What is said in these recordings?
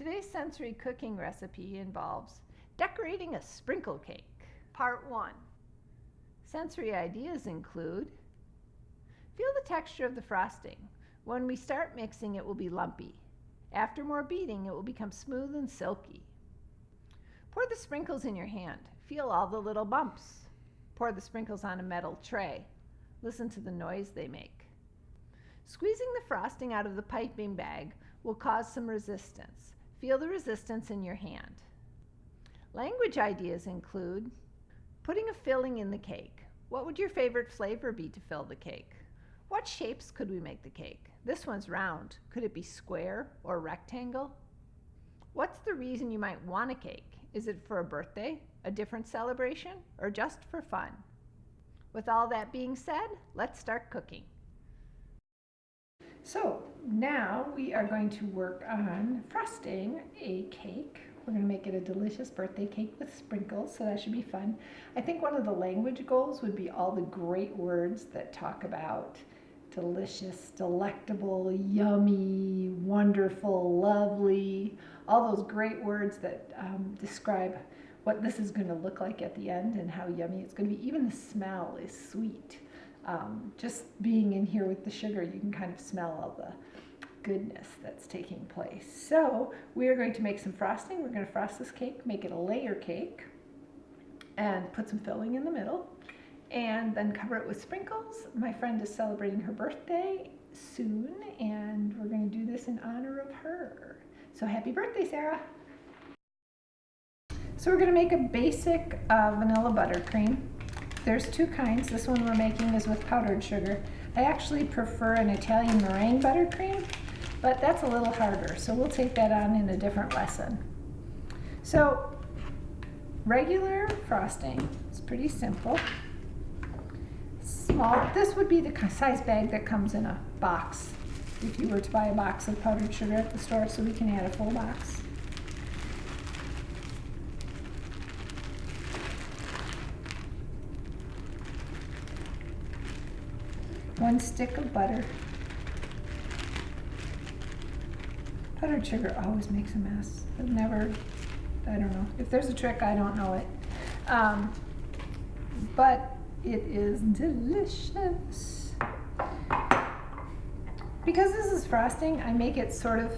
Today's sensory cooking recipe involves decorating a sprinkle cake. Part 1. Sensory ideas include: feel the texture of the frosting. When we start mixing, it will be lumpy. After more beating, it will become smooth and silky. Pour the sprinkles in your hand. Feel all the little bumps. Pour the sprinkles on a metal tray. Listen to the noise they make. Squeezing the frosting out of the piping bag will cause some resistance. Feel the resistance in your hand. Language ideas include putting a filling in the cake. What would your favorite flavor be to fill the cake? What shapes could we make the cake? This one's round. Could it be square or rectangle? What's the reason you might want a cake? Is it for a birthday, a different celebration, or just for fun? With all that being said, let's start cooking. So now we are going to work on frosting a cake. We're going to make it a delicious birthday cake with sprinkles, so that should be fun. I think one of the language goals would be all the great words that talk about delicious, delectable, yummy, wonderful, lovely, all those great words that describe what this is going to look like at the end and how yummy it's going to be. Even the smell is sweet. Just being in here with the sugar, you can kind of smell all the goodness that's taking place. So we are going to make some frosting. We're going to frost this cake, make it a layer cake, and put some filling in the middle, and then cover it with sprinkles. My friend is celebrating her birthday soon, and we're going to do this in honor of her. So happy birthday, Sarah! So we're going to make a basic vanilla buttercream. There's two kinds. This one we're making is with powdered sugar. I actually prefer an Italian meringue buttercream, but that's a little harder, so we'll take that on in a different lesson. So regular frosting is pretty simple. Small, this would be the size bag that comes in a box if you were to buy a box of powdered sugar at the store, so we can add a full box. One stick of butter. Powdered sugar always makes a mess. It never, I don't know. If there's a trick, I don't know it. But it is delicious. Because this is frosting, I make it sort of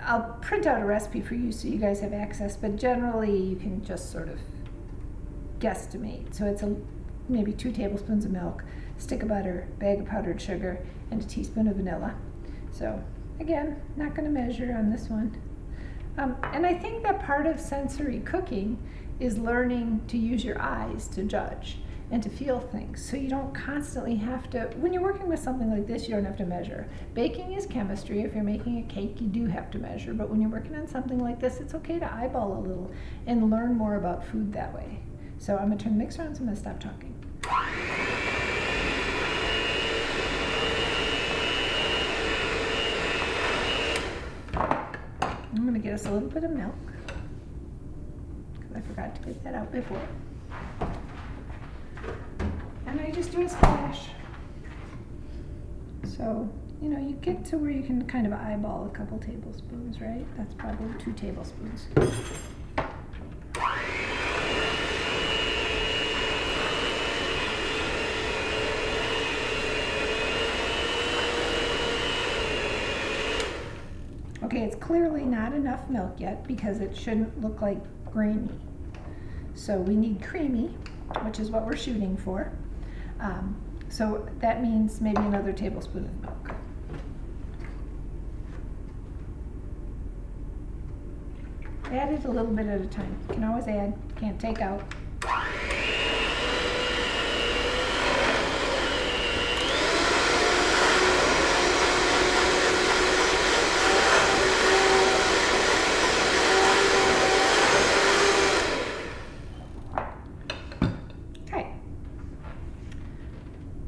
I'll print out a recipe for you so you guys have access, but generally you can just sort of guesstimate. So it's maybe 2 tablespoons of milk, stick of butter, bag of powdered sugar, and a teaspoon of vanilla. So again, not going to measure on this one. And I think that part of sensory cooking is learning to use your eyes to judge and to feel things. So you don't constantly have to, when you're working with something like this, you don't have to measure. Baking is chemistry. If you're making a cake, you do have to measure. But when you're working on something like this, it's okay to eyeball a little and learn more about food that way. So I'm going to turn the mixer on, so I'm going to stop talking. I'm going to get us a little bit of milk, because I forgot to get that out before. And I just do a splash. So, you know, you get to where you can kind of eyeball a couple tablespoons, right? That's probably 2 tablespoons. Okay, it's clearly not enough milk yet because it shouldn't look like grainy. So we need creamy, which is what we're shooting for. So that means maybe another tablespoon of milk. Add it a little bit at a time. You can always add, can't take out.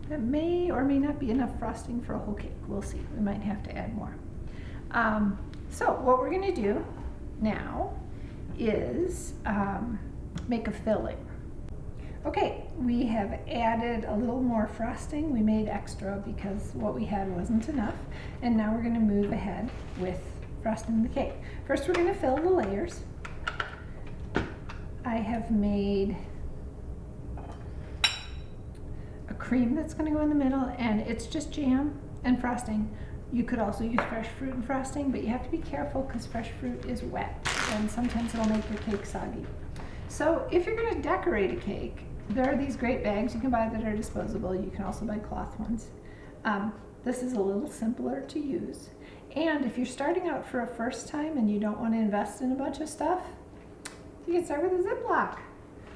That may or may not be enough frosting for a whole cake. We'll see. We might have to add more. So what we're going to do now is make a filling. Okay, we have added a little more frosting. We made extra because what we had wasn't enough. And now we're going to move ahead with frosting the cake. First we're going to fill the layers. I have made a cream that's going to go in the middle, and it's just jam and frosting. You could also use fresh fruit and frosting, but you have to be careful because fresh fruit is wet and sometimes it'll make your cake soggy. So if you're going to decorate a cake, there are these great bags you can buy that are disposable. You can also buy cloth ones. This is a little simpler to use. And if you're starting out for a first time and you don't want to invest in a bunch of stuff, you can start with a Ziploc.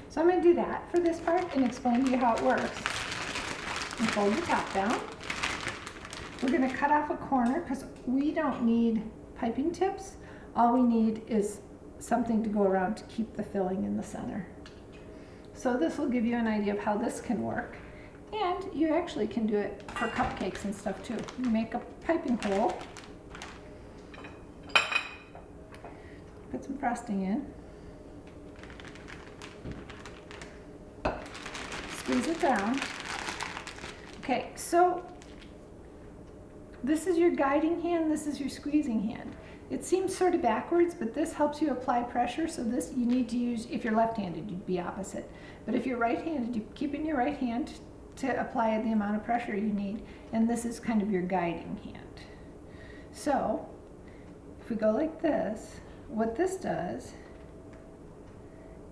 So I'm going to do that for this part and explain to you how it works. And fold the top down. We're going to cut off a corner because we don't need piping tips. All we need is something to go around to keep the filling in the center. So this will give you an idea of how this can work. And you actually can do it for cupcakes and stuff too. You make a piping hole, put some frosting in, squeeze it down. Okay, so this is your guiding hand, this is your squeezing hand. It seems sort of backwards, but this helps you apply pressure. So this you need to use, if you're left-handed, you'd be opposite. But if you're right-handed, you keep in your right hand to apply the amount of pressure you need. And this is kind of your guiding hand. So if we go like this, what this does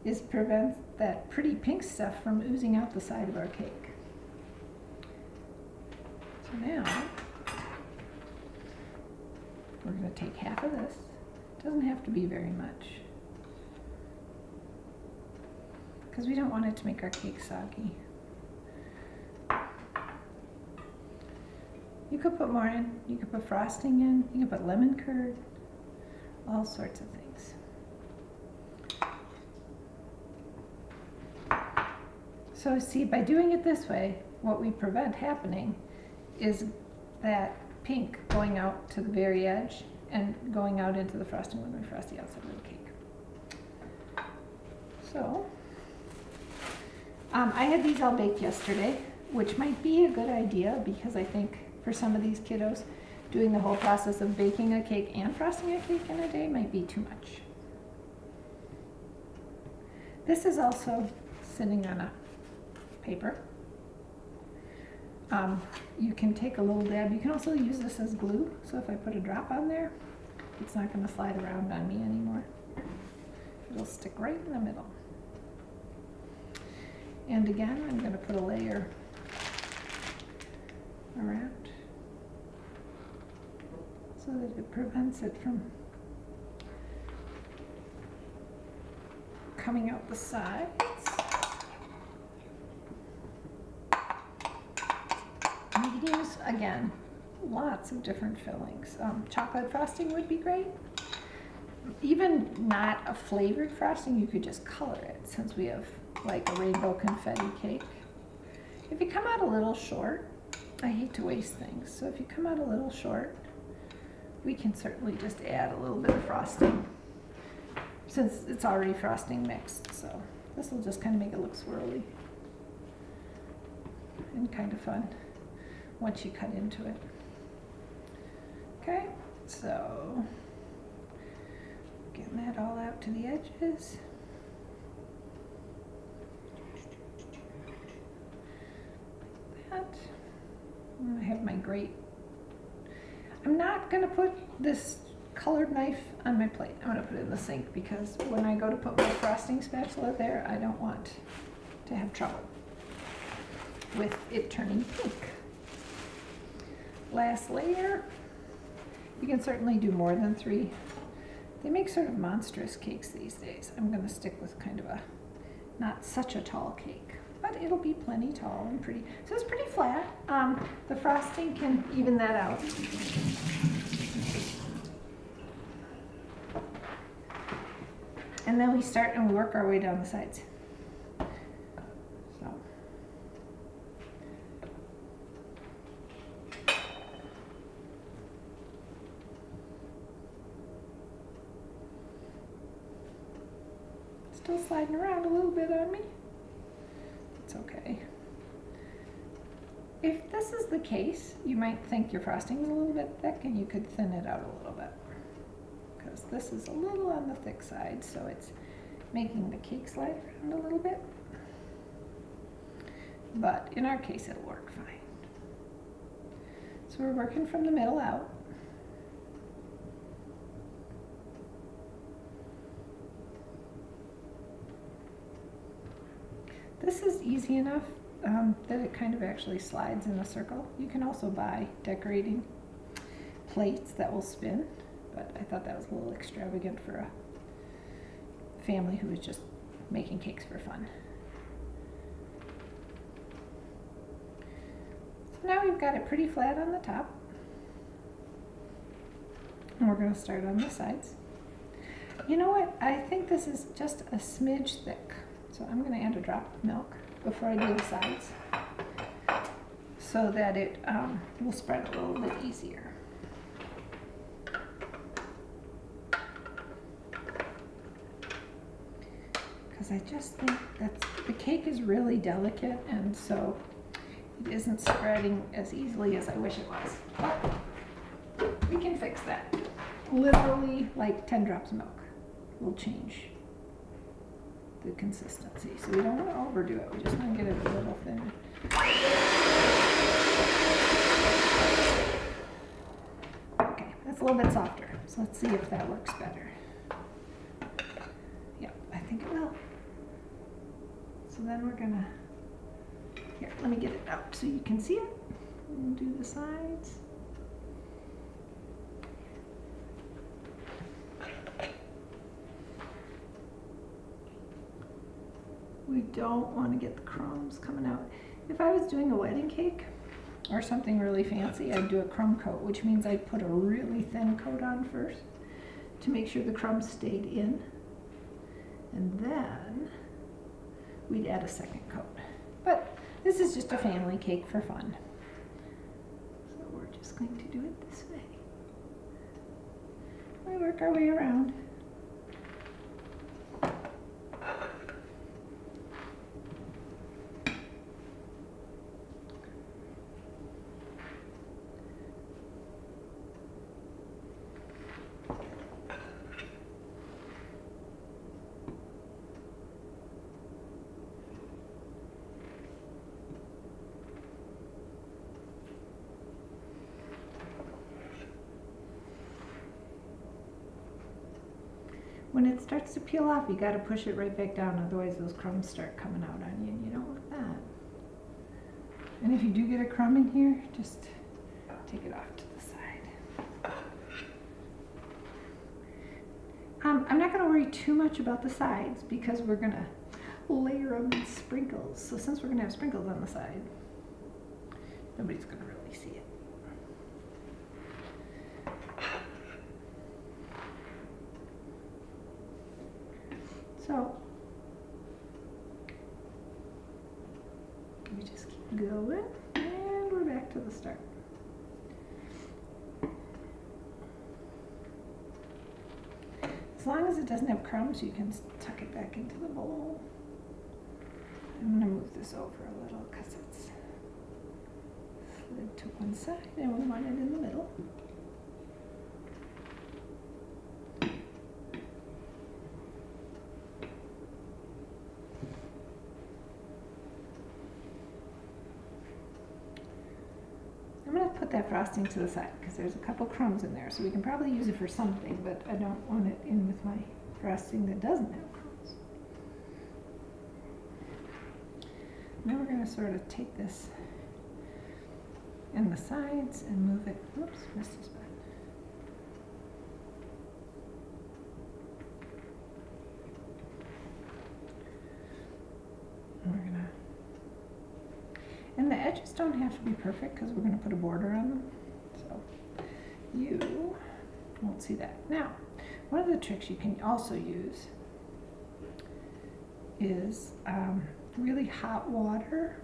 is prevent that pretty pink stuff from oozing out the side of our cake. So now we're going to take half of this. It doesn't have to be very much, because we don't want it to make our cake soggy. You could put more in. You could put frosting in. You could put lemon curd. All sorts of things. So see, by doing it this way, what we prevent happening is that pink going out to the very edge and going out into the frosting when we frost the outside of the cake. So, I had these all baked yesterday, which might be a good idea because I think for some of these kiddos, doing the whole process of baking a cake and frosting a cake in a day might be too much. This is also sitting on a paper. You can take a little dab. You can also use this as glue. So if I put a drop on there, it's not going to slide around on me anymore. It'll stick right in the middle. And again, I'm going to put a layer around so that it prevents it from coming out the sides. You can use, again, lots of different fillings. Chocolate frosting would be great. Even not a flavored frosting, you could just color it, since we have like a rainbow confetti cake. If you come out a little short, I hate to waste things, so if you come out a little short, we can certainly just add a little bit of frosting, since it's already frosting mixed. So this will just kind of make it look swirly and kind of fun once you cut into it. Okay, so getting that all out to the edges. Like that. I have my grate. I'm not going to put this colored knife on my plate. I'm going to put it in the sink because when I go to put my frosting spatula there, I don't want to have trouble with it turning pink. Last layer. You can certainly do more than 3. They make sort of monstrous cakes these days. I'm going to stick with kind of a not such a tall cake, but it'll be plenty tall and pretty. So it's pretty flat. The frosting can even that out. And then we start and we work our way down the sides. So. Still sliding around a little bit on me. it's okay. If this is the case, you might think your frosting is a little bit thick and you could thin it out a little bit. Because this is a little on the thick side, so it's making the cake slide around a little bit. But in our case, it'll work fine. So we're working from the middle out. This is easy enough that it kind of actually slides in a circle. You can also buy decorating plates that will spin, but I thought that was a little extravagant for a family who was just making cakes for fun. So now we've got it pretty flat on the top, and we're going to start on the sides. You know what? I think this is just a smidge thick, so I'm going to add a drop of milk before I do the sides so that it will spread a little bit easier. Because I just think that the cake is really delicate, and so it isn't spreading as easily as I wish it was. But we can fix that. Literally like 10 drops of milk will change the consistency. So we don't want to overdo it. We just want to get it a little thinner. Okay, that's a little bit softer. So let's see if that works better. Yep, I think it will. So then we're gonna, here, let me get it out so you can see it. And do the sides. We don't want to get the crumbs coming out. If I was doing a wedding cake or something really fancy, I'd do a crumb coat, which means I'd put a really thin coat on first to make sure the crumbs stayed in. And then we'd add a second coat. But this is just a family cake for fun. So we're just going to do it this way. We work our way around. When it starts to peel off, you got to push it right back down, otherwise those crumbs start coming out on you, and you don't want that. And if you do get a crumb in here, just take it off to the side. I'm not going to worry too much about the sides because we're going to layer them with sprinkles. So since we're going to have sprinkles on the side, nobody's going to really see it. So we just keep going, and we're back to the start. As long as it doesn't have crumbs, you can tuck it back into the bowl. I'm going to move this over a little because it's slid to one side, and we want it in the middle. I'm going to put that frosting to the side because there's a couple crumbs in there, so we can probably use it for something, but I don't want it in with my frosting that doesn't have crumbs. Now we're going to sort of take this in the sides and move it. Oops, missed a spot. And the edges don't have to be perfect because we're going to put a border on them, so you won't see that. Now, one of the tricks you can also use is really hot water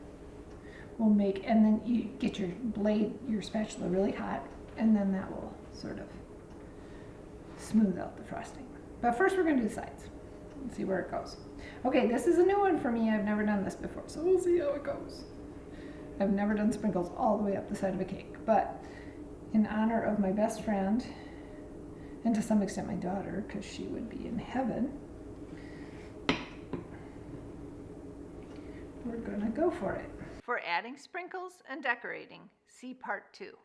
will make, and then you get your blade, your spatula really hot, and then that will sort of smooth out the frosting. But first we're going to do the sides. Let's see where it goes. Okay, this is a new one for me. I've never done this before, so we'll see how it goes. I've never done sprinkles all the way up the side of a cake, but in honor of my best friend, and to some extent my daughter, because she would be in heaven, we're gonna go for it. For adding sprinkles and decorating, see part 2.